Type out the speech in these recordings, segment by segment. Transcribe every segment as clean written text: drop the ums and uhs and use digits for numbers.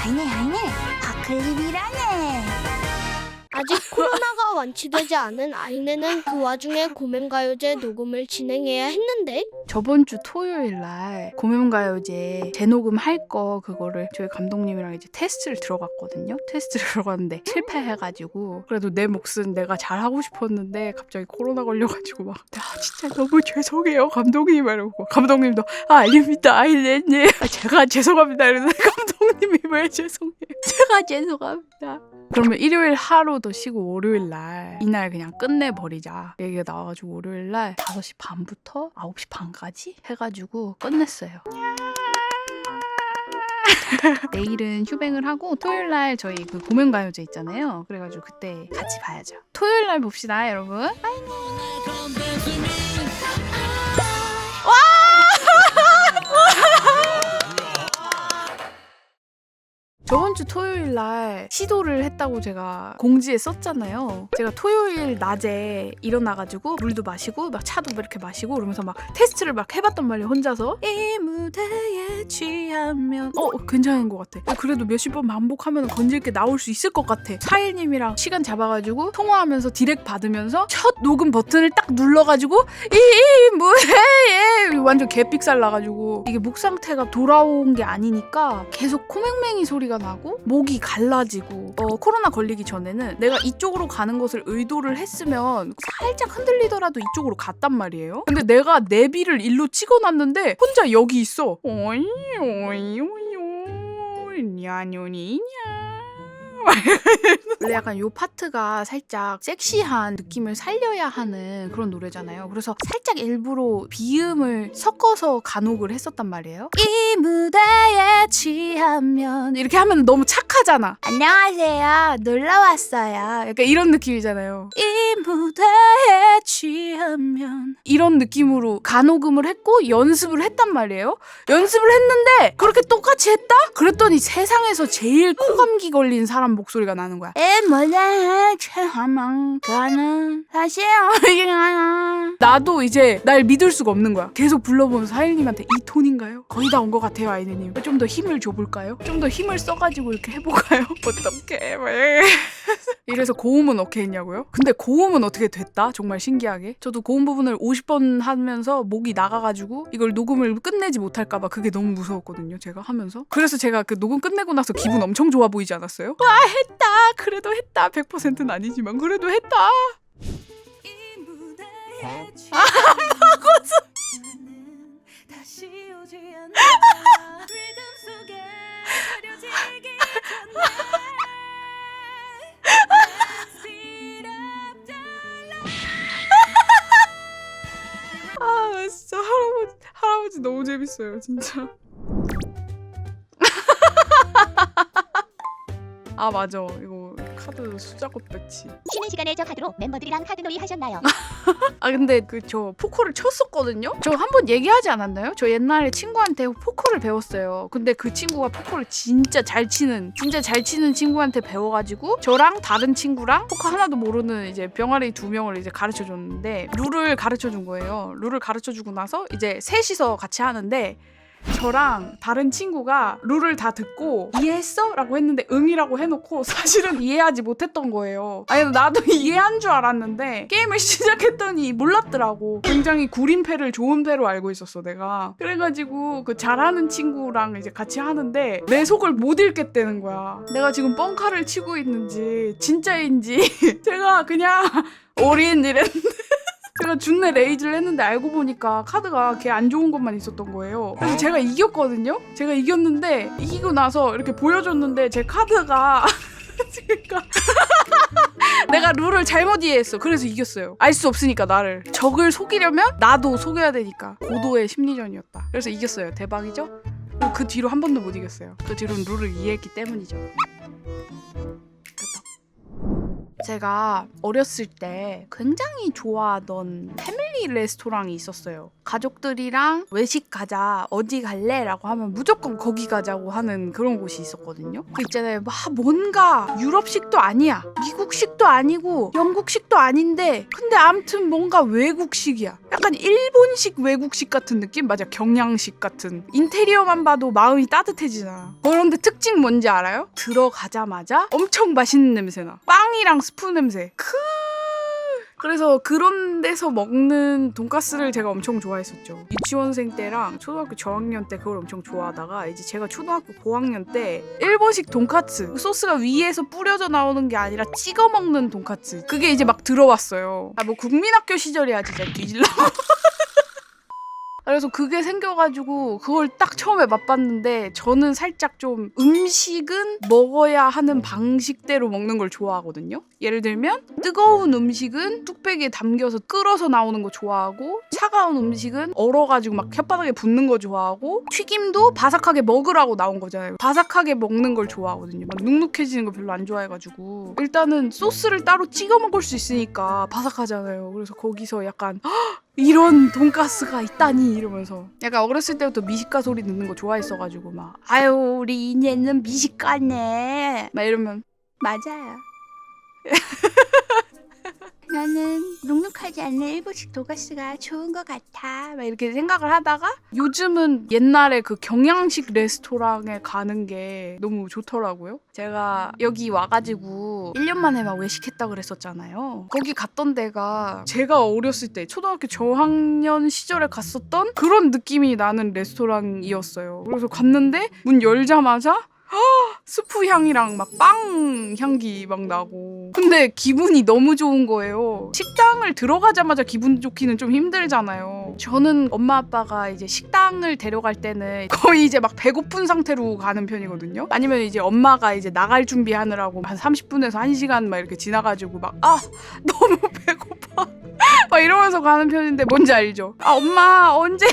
아니네 바클립이라네. 아직 코로나가 완치되지 않은 아이네는 그 와중에 고맨가요제 녹음을 진행해야 했는데 저번 주 토요일 날 고명가요제 재녹음 할 거 그거를 저희 감독님이랑 이제 테스트를 들어갔거든요. 테스트를 들어갔는데 실패해가지고 그래도 내 몫은 내가 잘하고 싶었는데 갑자기 코로나 걸려가지고 막 진짜 너무 죄송해요 감독님 이러고 감독님도 아닙니다 아이네님 제가 죄송합니다 이러는데 감독님이 왜 죄송해요 제가 죄송합니다. 그러면 일요일 하루 더 쉬고 월요일 날 이날 그냥 끝내버리자 얘기가 나와가지고 월요일 날 5시 반부터 9시 반까지 해가지고 끝냈어요. 내일은 휴뱅을 하고 토요일 날 저희 그 고명가요제 있잖아요. 그래가지고 그때 같이 봐야죠. 토요일 날 봅시다 여러분. 저번 주 토요일 날 시도를 했다고 제가 공지에 썼잖아요. 제가 토요일 낮에 일어나가지고 물도 마시고 막 차도 이렇게 마시고 그러면서 막 테스트를 막 해봤단 말이에요. 혼자서 이 무대에 취하면 괜찮은 것 같아. 그래도 몇십 번 반복하면 건질게 나올 수 있을 것 같아. 사일님이랑 시간 잡아가지고 통화하면서 디렉 받으면서 첫 녹음 버튼을 딱 눌러가지고 이 무대에 완전 개삑살 나가지고 이게 목 상태가 돌아온 게 아니니까 계속 코맹맹이 소리가 나고 목이 갈라지고 코로나 걸리기 전에는 내가 이쪽으로 가는 것을 의도를 했으면 살짝 흔들리더라도 이쪽으로 갔단 말이에요. 근데 내가 내비를 일로 찍어놨는데 혼자 여기 있어. 냐뇨니냐 원래 약간 요 파트가 살짝 섹시한 느낌을 살려야 하는 그런 노래잖아요. 그래서 살짝 일부러 비음을 섞어서 간혹을 했었단 말이에요. 이 무대에 취하면 이렇게 하면 너무 착하잖아. 안녕하세요 놀러왔어요 약간 이런 느낌이잖아요. 이 무대에 취하면 이런 느낌으로 간혹음을 했고 연습을 했단 말이에요. 연습을 했는데 그렇게 똑같이 했다? 그랬더니 세상에서 제일 코감기 걸린 사람 목소리가 나는 거야. 뭐냐 최하망 가는 사실 나도 이제 날 믿을 수가 없는 거야. 계속 불러보면서 사일님한테 이 톤인가요? 거의 다 온 것 같아요 아이네님. 좀 더 힘을 줘볼까요? 좀 더 힘을 써가지고 이렇게 해볼까요? 어떡해 이래서 고음은 어떻게 했냐고요? 근데 고음은 어떻게 됐다? 정말 신기하게 저도 고음 부분을 50번 하면서 목이 나가가지고 이걸 녹음을 끝내지 못할까봐 그게 너무 무서웠거든요 제가 하면서. 그래서 제가 그 녹음 끝내고 나서 기분 엄청 좋아 보이지 않았어요? 와 했다 그래도 했다 100%는 아니지만 그래도 했다. 진짜 할아버지 너무 재밌어요 진짜. 아 맞아 이거 카드 수작업 배치. 쉬는 시간에 저 카드로 멤버들이랑 카드놀이 하셨나요? 아 근데 저 포커를 쳤었거든요. 저 한번 얘기하지 않았나요? 저 옛날에 친구한테 포커를 배웠어요. 근데 그 친구가 포커를 진짜 잘 치는 친구한테 배워가지고 저랑 다른 친구랑 포커 하나도 모르는 이제 병아리 2명을 이제 가르쳐줬는데 룰을 가르쳐준 거예요. 룰을 가르쳐주고 나서 이제 셋이서 같이 하는데 저랑 다른 친구가 룰을 다 듣고 이해했어? 라고 했는데 응이라고 해놓고 사실은 이해하지 못했던 거예요. 아니 나도 이해한 줄 알았는데 게임을 시작했더니 몰랐더라고. 굉장히 구린 패를 좋은 패로 알고 있었어 내가. 그래가지고 그 잘하는 친구랑 이제 같이 하는데 내 속을 못 읽겠다는 거야. 내가 지금 뻥카를 치고 있는지 진짜인지 제가 그냥 올인 이랬는데 제가 준내 레이즈를 했는데 알고 보니까 카드가 걔 안 좋은 것만 있었던 거예요. 그래서 제가 이겼거든요? 제가 이겼는데 이기고 나서 이렇게 보여줬는데 제 카드가 그러니까 내가 룰을 잘못 이해했어. 그래서 이겼어요. 알 수 없으니까 나를. 적을 속이려면 나도 속여야 되니까. 고도의 심리전이었다. 그래서 이겼어요. 대박이죠? 그 뒤로 한 번도 못 이겼어요. 그 뒤로는 룰을 이해했기 때문이죠. 제가 어렸을 때 굉장히 좋아하던 패밀리 패밀리 레스토랑이 있었어요. 가족들이랑 외식 가자, 어디 갈래? 라고 하면 무조건 거기 가자고 하는 그런 곳이 있었거든요. 그 있잖아요, 막 뭔가 유럽식도 아니야, 미국식도 아니고 영국식도 아닌데 근데 아무튼 뭔가 외국식이야. 약간 일본식 외국식 같은 느낌? 맞아, 경양식 같은. 인테리어만 봐도 마음이 따뜻해지잖아. 그런데 특징 뭔지 알아요? 들어가자마자 엄청 맛있는 냄새나. 빵이랑 스프 냄새. 그래서 그런 데서 먹는 돈가스를 제가 엄청 좋아했었죠. 유치원생 때랑 초등학교 저학년 때 그걸 엄청 좋아하다가 이제 제가 초등학교 고학년 때 일본식 돈까스, 소스가 위에서 뿌려져 나오는 게 아니라 찍어 먹는 돈까스, 그게 이제 막 들어왔어요. 뭐 국민학교 시절이야 진짜 뒤질라고. 그래서 그게 생겨가지고 그걸 딱 처음에 맛봤는데 저는 살짝 좀 음식은 먹어야 하는 방식대로 먹는 걸 좋아하거든요. 예를 들면 뜨거운 음식은 뚝배기에 담겨서 끓어서 나오는 거 좋아하고, 차가운 음식은 얼어가지고 막 혓바닥에 붙는 거 좋아하고, 튀김도 바삭하게 먹으라고 나온 거잖아요. 바삭하게 먹는 걸 좋아하거든요. 막 눅눅해지는 거 별로 안 좋아해가지고 일단은 소스를 따로 찍어 먹을 수 있으니까 바삭하잖아요. 그래서 거기서 약간 이런 돈가스가 있다니 이러면서 약간 어렸을 때부터 미식가 소리 듣는 거 좋아했어가지고 막 아유 우리 이내는 미식가네 막 이러면 맞아요. 나는 눅눅하지 않는 일본식 돈가스가 좋은 것 같아. 막 이렇게 생각을 하다가 요즘은 옛날에 그 경양식 레스토랑에 가는 게 너무 좋더라고요. 제가 여기 와가지고 1년 만에 막 외식했다 그랬었잖아요. 거기 갔던 데가 제가 어렸을 때 초등학교 저학년 시절에 갔었던 그런 느낌이 나는 레스토랑이었어요. 그래서 갔는데 문 열자마자 스프 향이랑 막 빵 향기 막 나고, 근데 기분이 너무 좋은 거예요. 식당을 들어가자마자 기분 좋기는 좀 힘들잖아요. 저는 엄마 아빠가 이제 식당을 데려갈 때는 거의 이제 막 배고픈 상태로 가는 편이거든요. 아니면 이제 엄마가 이제 나갈 준비하느라고 한 30분에서 1시간 막 이렇게 지나가지고 막 너무 배고파 막 이러면서 가는 편인데 뭔지 알죠? 엄마 언제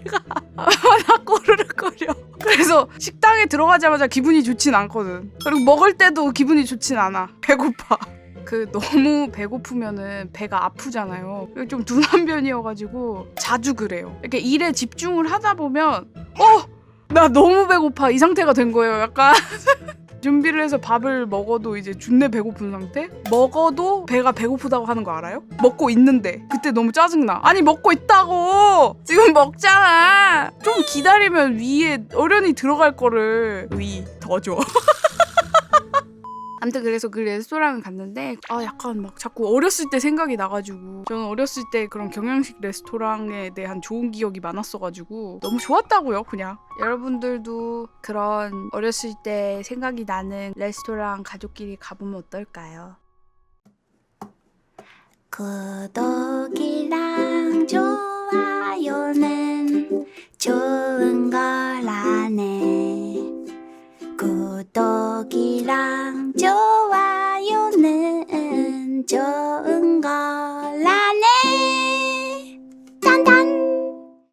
가? 나 꼬르륵거려. 그래서 식당에 들어가자마자 기분이 좋진 않거든. 그리고 먹을 때도 기분이 좋진 않아. 배고파. 너무 배고프면은 배가 아프잖아요. 좀 둔한 편이어가지고 자주 그래요. 이렇게 일에 집중을 하다 보면 나 너무 배고파 이 상태가 된 거예요. 약간 준비를 해서 밥을 먹어도 이제 준내 배고픈 상태? 먹어도 배가 배고프다고 하는 거 알아요? 먹고 있는데 그때 너무 짜증나. 아니 먹고 있다고! 지금 먹잖아! 좀 기다리면 위에 어련히 들어갈 거를 위 더 줘. 아무튼 그래서 그 레스토랑을 갔는데 약간 막 자꾸 어렸을 때 생각이 나가지고, 저는 어렸을 때 그런 경양식 레스토랑에 대한 좋은 기억이 많았어가지고 너무 좋았다고요. 그냥 여러분들도 그런 어렸을 때 생각이 나는 레스토랑 가족끼리 가보면 어떨까요? 구독이랑 좋아요는 좋은 거라네. 구독이랑 좋아요는 좋은